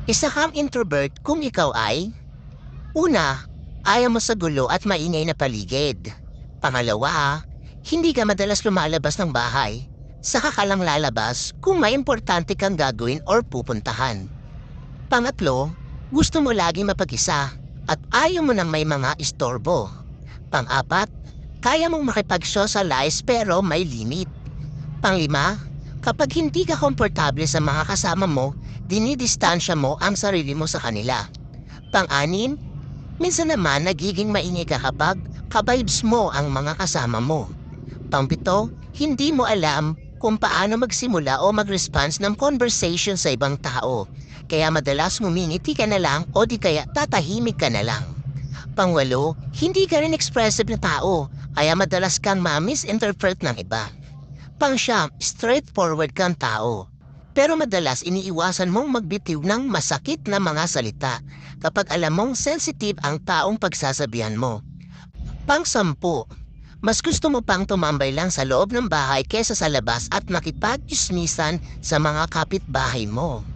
Isa kang introvert kung ikaw ay: una, ayaw mo sa gulo at maingay na paligid. Pangalawa, hindi ka madalas lumalabas ng bahay. Saka ka lang lalabas kung may importante kang gagawin or pupuntahan. Pangatlo, gusto mo lagi mapag-isa at ayaw mo ng may mga istorbo. Pang-apat, kaya mong makipag-socialize pero may limit. Panglima, kapag hindi ka komportable sa mga kasama mo, dinidistansya mo ang sarili mo sa kanila. Pang-anim, minsan naman nagiging maingay ka kapag ka-vibes mo ang mga kasama mo. Pang-pito, hindi mo alam kung paano magsimula o mag-response ng conversation sa ibang tao. Kaya madalas ngumingiti ka na lang o di kaya tatahimik ka na lang. Pangwalo, hindi ka rin expressive na tao, kaya madalas kang ma-misinterpret ng iba. Pangsyam, straightforward kang tao. Pero madalas iniiwasan mong magbitiw ng masakit na mga salita kapag alam mong sensitive ang taong pagsasabihan mo. Pang-sampu, mas gusto mo pang tumambay lang sa loob ng bahay kesa sa labas at makipag-ismisan sa mga kapitbahay mo.